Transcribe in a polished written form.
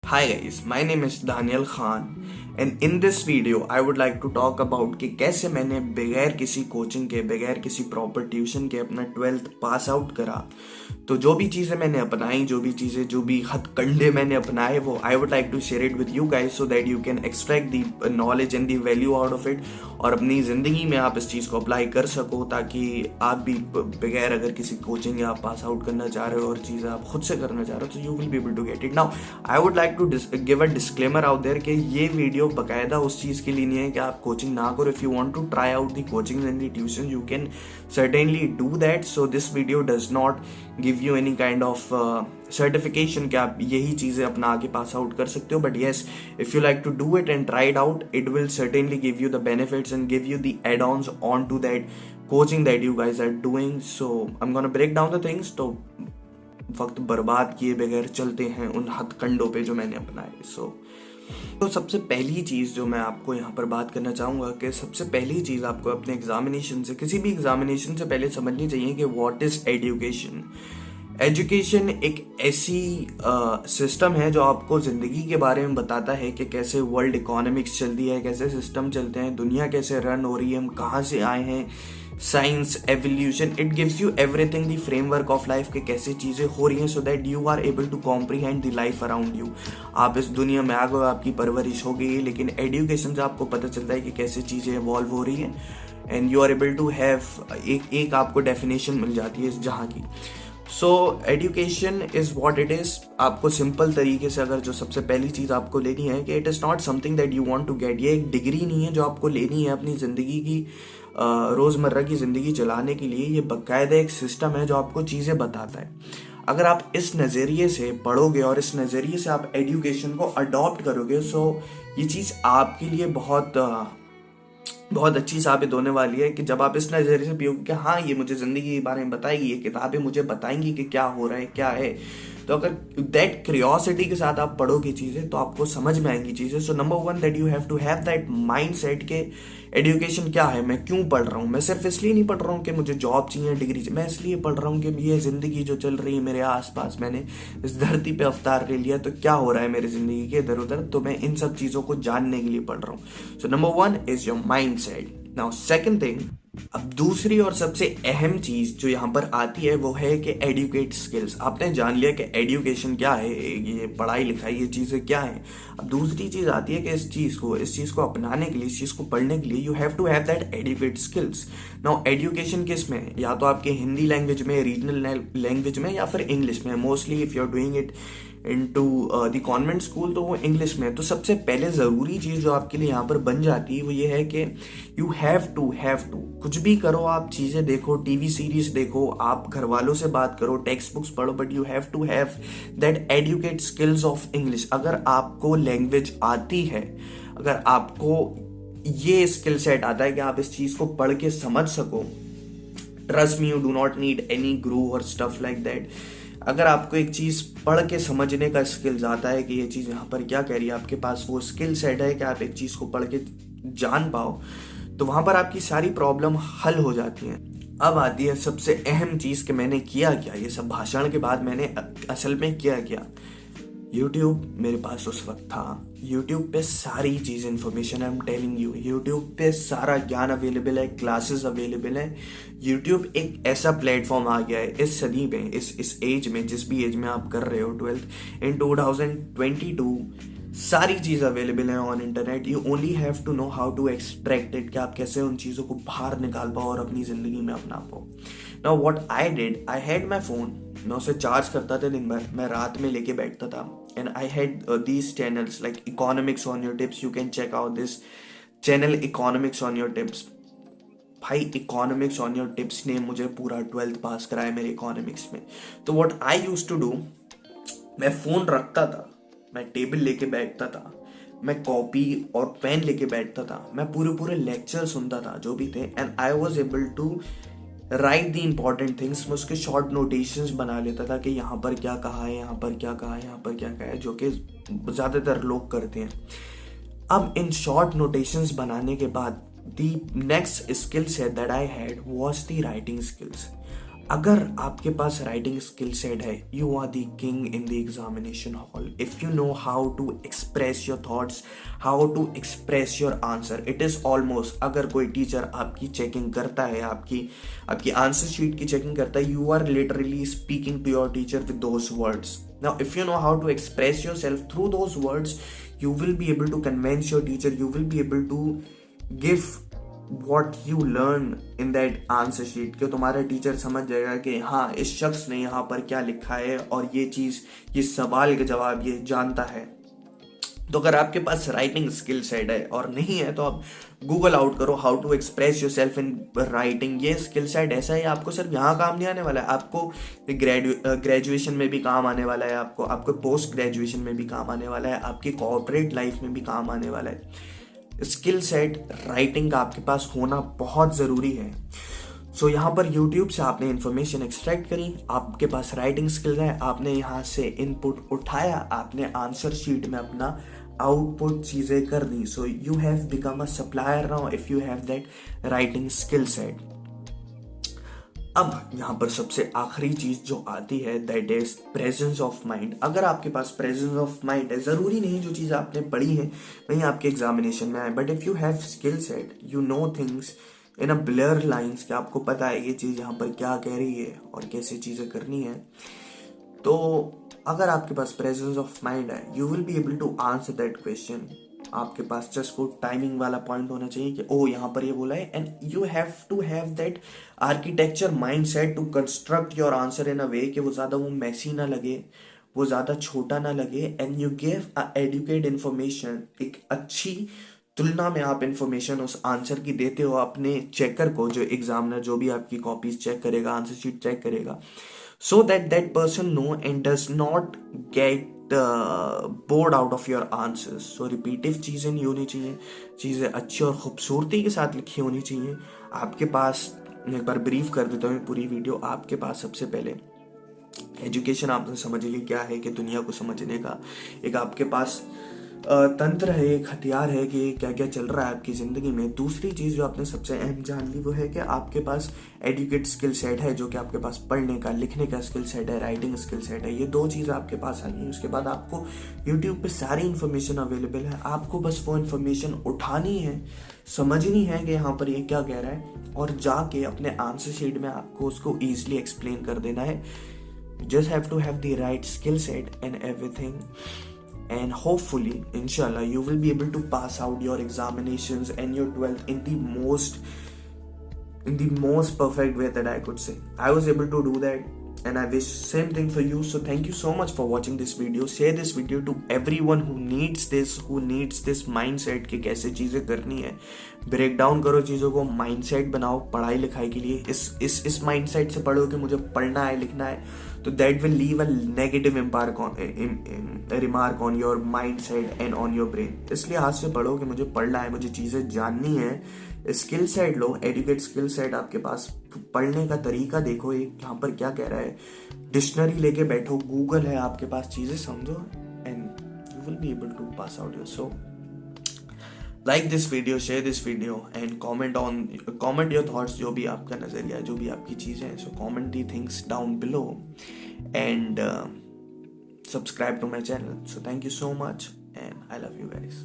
Hi guys, my name is Daniel Khan and in this video I would like to talk about कि कैसे मैंने बगैर किसी coaching के बगैर किसी प्रॉपर ट्यूशन के अपना 12th पास आउट करा। तो जो भी चीज़ें मैंने अपनाई, जो भी हथकंडे मैंने अपनाए, वो I would like to share it with you guys so that you can extract the knowledge and the value out of it और अपनी ज़िंदगी में आप इस चीज़ को अप्लाई कर सको, ताकि आप भी बगैर अगर किसी कोचिंग या आप पास आउट करना चाह रहे हो और चीज़ें आप खुद से करना चाह रहे हो तो you will be able to get it. Now I would like to give a disclaimer out there कि ये वीडियो बाकायदा उस चीज़ के लिए नहीं है कि आप कोचिंग ना करो। If you want to try out the coaching and the tuition you can certainly do that. So this video does not give you any kind of certification कि आप यही चीज़ें अपना आगे पास आउट कर सकते हो, but yes, if you like to do it and try it out, it will certainly give you the benefits and give you the add-ons onto that coaching that you guys are doing. So I'm gonna break down the things. तो वक्त बर्बाद किए बगैर चलते हैं उन हथकंडों पे जो मैंने अपनाए। तो सबसे पहली चीज़ जो मैं आपको यहाँ पर बात करना चाहूँगा कि सबसे पहली चीज़ आपको अपने एग्जामिनेशन से, किसी भी एग्जामिनेशन से पहले समझनी चाहिए कि व्हाट इज़ एजुकेशन। एजुकेशन एक ऐसी सिस्टम है जो आपको ज़िंदगी के बारे में बताता है कि कैसे वर्ल्ड इकोनॉमिक्स चलती है, कैसे सिस्टम चलते हैं, दुनिया कैसे रन हो रही है, हम कहाँ से आए हैं, science, evolution. It gives you everything, the framework of life के कैसे चीज़ें हो रही हैं so that you are able to comprehend the life around you. आप इस दुनिया में आ गए, आपकी परवरिश हो गई, लेकिन एजुकेशन से आपको पता चलता है कि कैसे चीज़ें इवॉल्व हो रही हैं and you are able to have एक आपको डेफिनेशन मिल जाती है इस जहाँ की। So education is what it is. आपको सिंपल तरीके से अगर जो सबसे पहली चीज़ आपको लेनी है कि it is not something that you want to get. ये एक डिग्री नहीं है जो आपको लेनी है अपनी ज़िंदगी की रोज़मर्रा की ज़िंदगी चलाने के लिए। ये बाकायदा एक सिस्टम है जो आपको चीज़ें बताता है। अगर आप इस नज़रिए से पढ़ोगे और इस नज़रिए से आप एजुकेशन को अडॉप्ट करोगे सो ये चीज़ आपके लिए बहुत अच्छी साबित होने वाली है कि जब आप इस नज़रिए से पियोगे कि हाँ ये मुझे ज़िंदगी के बारे में बताएगी, ये किताबें मुझे बताएंगी कि क्या हो रहा है क्या है। तो अगर दैट क्यूरियोसिटी के साथ आप पढ़ोगे चीज़ें तो आपको समझ में आएंगी चीज़ें। So number one that you have to have that mind set के एजुकेशन क्या है, मैं क्यों पढ़ रहा हूँ। मैं सिर्फ इसलिए नहीं पढ़ रहा हूँ कि मुझे जॉब चाहिए, डिग्री चाहिए, मैं इसलिए पढ़ रहा हूँ कि ये ज़िंदगी जो चल रही है मेरे आसपास, मैंने इस धरती पे अवतार ले लिया तो क्या हो रहा है मेरी ज़िंदगी के इधर उधर, तो मैं इन सब चीज़ों को जानने के लिए पढ़ रहा हूँ। सो number one is your mind set. Now second thing, अब दूसरी और सबसे अहम चीज़ जो यहाँ पर आती है वो है कि एडुकेट स्किल्स। आपने जान लिया कि एजुकेशन क्या है, ये पढ़ाई लिखाई ये चीज़ें क्या है। अब दूसरी चीज़ आती है कि इस चीज़ को अपनाने के लिए, इस चीज़ को पढ़ने के लिए you have to have that adequate skills. नाउ एजुकेशन किस में है, या तो आपके हिंदी लैंग्वेज में, रीजनल लैंग्वेज में, या फिर इंग्लिश में। Mostly if you are doing it into the convent school तो वो इंग्लिश में। तो सबसे पहले ज़रूरी चीज़ जो आपके लिए यहाँ पर बन जाती है वो ये है कि यू हैव टू कुछ भी करो, आप चीज़ें देखो, टीवी सीरीज देखो, आप घर वालों से बात करो, टेक्स्ट बुक्स पढ़ो, but you have to have that adequate skills of English. अगर आपको लैंग्वेज आती है, अगर आपको ये स्किल सेट आता है कि आप इस चीज़ को पढ़ के समझ सको, trust me, you do not need any guru और स्टफ लाइक दैट। अगर आपको एक चीज़ पढ़ के समझने का स्किल्स आता है कि ये चीज़ यहाँ पर क्या कह रही है, आपके पास वो स्किल सेट है कि आप एक चीज़ को पढ़ के जान पाओ, तो वहाँ पर आपकी सारी प्रॉब्लम हल हो जाती हैं। अब आती है सबसे अहम चीज़ कि मैंने किया क्या, ये सब भाषण के बाद मैंने असल में किया क्या। YouTube मेरे पास उस वक्त था। YouTube पे सारी चीज़ information I am telling you, YouTube पे सारा ज्ञान अवेलेबल है, क्लासेस अवेलेबल है। YouTube एक ऐसा प्लेटफॉर्म आ गया है इस सदी में, इस एज में, जिस भी एज में आप कर रहे हो 12th इन 2022, सारी चीज़ अवेलेबल है on internet. You only have to know how to extract it, कि आप कैसे उन चीज़ों को बाहर निकाल पाओ और अपनी ज़िंदगी में अपना पाओ। Now what I did, I had my phone, मैं उसे चार्ज करता था दिन भर, मैं रात में लेके बैठता था and I had these channels like economics on your tips. You can check out this channel economics on your tips. भाई इकोनॉमिक्स ऑन योर टिप्स ने मुझे पूरा 12th पास कराया मेरे इकोनॉमिक्स में। तो what I used to do, मैं phone रखता था, मैं टेबल लेके बैठता था, मैं कॉपी और पेन लेके बैठता था, मैं पूरे लेक्चर सुनता था जो भी थे, and I was able to write the important things. मैं उसके शॉर्ट नोटेशंस बना लेता था कि यहाँ पर क्या कहा है, यहाँ पर क्या कहा है, यहाँ पर क्या कहा है, जो कि ज़्यादातर लोग करते हैं। अब इन शॉर्ट नोटेशंस बनाने के बाद the next skill set that I had was the writing skills. अगर आपके पास राइटिंग स्किल सेट है, you are the king in the examination hall. If you know how to express your thoughts, how to express your answer, it is almost, अगर कोई teacher आपकी checking करता है, आपकी आंसर शीट की checking करता है, you are literally speaking to your teacher with those words. Now if you know how to express yourself through those words, you will be able to convince your teacher, you will be able to give what you learn in that answer sheet, कि तुम्हारा teacher समझ जाएगा कि हाँ इस शख्स ने यहाँ पर क्या लिखा है और ये चीज़, ये सवाल का जवाब ये जानता है. तो अगर आपके पास राइटिंग स्किल सेट है और नहीं है तो आप गूगल आउट करो how to express yourself in writing. ये स्किल सेट ऐसा है, आपको सिर्फ यहाँ काम नहीं आने वाला है, आपको ग्रेजुएशन में भी काम आने वाला है, आपको पोस्ट ग्रेजुएशन में भी काम आने वाला है, आपकी कॉर्पोरेट लाइफ में भी काम आने वाला है. स्किल सेट राइटिंग का आपके पास होना बहुत ज़रूरी है. सो यहाँ पर YouTube से आपने इन्फॉर्मेशन एक्सट्रैक्ट करी, आपके पास राइटिंग स्किल है, आपने यहाँ से इनपुट उठाया, आपने आंसर शीट में अपना आउटपुट चीज़ें कर दी. So you have become a supplier now if you have that writing skill set. अब यहाँ पर सबसे आखिरी चीज जो आती है that is presence of mind. अगर आपके पास प्रेजेंस ऑफ माइंड है, जरूरी नहीं जो चीज़ आपने पढ़ी है वही आपके एग्जामिनेशन में आए, but if you have skill set, you know things in a blur lines, कि आपको पता है ये चीज़ यहाँ पर क्या कह रही है और कैसे चीज़ें करनी है. तो अगर आपके पास प्रेजेंस ऑफ माइंड है, you will be able to answer that question. आपके पास जस्ट वो टाइमिंग वाला पॉइंट होना चाहिए कि ओ यहाँ पर ये बोला है, and you have to have that architecture mind set to construct your answer in a way कि वो ज़्यादा वो मैसी ना लगे, वो ज़्यादा छोटा ना लगे, and you give a adequate information. एक अच्छी तुलना में आप इन्फॉर्मेशन उस आंसर की देते हो अपने चेकर को, जो एग्जामिनर जो भी आपकी कॉपीज चेक करेगा, आंसर शीट चेक करेगा, so that person know and does not get bored out of your answers. So repetitive चीज़ें नहीं होनी चाहिए, चीज़ें अच्छी और खूबसूरती के साथ लिखी होनी चाहिए. आपके पास, मैं एक बार ब्रीफ कर देता हूँ पूरी वीडियो. आपके पास सबसे पहले एजुकेशन, आपने समझिए क्या है कि दुनिया को समझने का एक आपके पास तंत्र है, एक हथियार है कि क्या क्या चल रहा है आपकी ज़िंदगी में. दूसरी चीज़ जो आपने सबसे अहम जान ली वो है कि आपके पास एडुकेट स्किल सेट है, जो कि आपके पास पढ़ने का, लिखने का स्किल सेट है, राइटिंग स्किल सेट है. ये दो चीज़ आपके पास आ गई. उसके बाद आपको यूट्यूब पे सारी इन्फॉर्मेशन अवेलेबल है, आपको बस वो इन्फॉर्मेशन उठानी है, समझनी है कि यहाँ पर ये क्या कह रहा है, और जाके अपने आंसर शीट में आपको उसको ईजिली एक्सप्लेन कर देना है. Just have to have the right skill set and everything. And hopefully, inshallah, you will be able to pass out your examinations and your 12th in the most perfect way that I could say. I was able to do that, and I wish same thing for you. So thank you so much for watching this video. Share this video to everyone who needs this mindset कि कैसे चीज़ें करनी है. Break down करो चीज़ों को, mindset बनाओ पढ़ाई लिखाई के लिए. इस माइंडसेट से पढ़ो कि मुझे पढ़ना है, लिखना है, तो that will leave a negative remark on your mind set and on your brain. इसलिए हाथ से पढ़ो कि मुझे पढ़ना है, मुझे चीज़ें जाननी है. स्किल सेट लो, एडुकेट स्किल सेट आपके पास. पढ़ने का तरीका देखो, एक यहाँ पर क्या कह रहा है, डिक्शनरी लेके बैठो, गूगल है आपके पास, चीज़ें समझो, and you will be able to pass out your. So like this video, share this video, and comment your thoughts, जो भी आपका नज़रिया, जो भी आपकी चीज़ें हैं. So comment the things down below and subscribe to my channel. So thank you so much and I love you guys.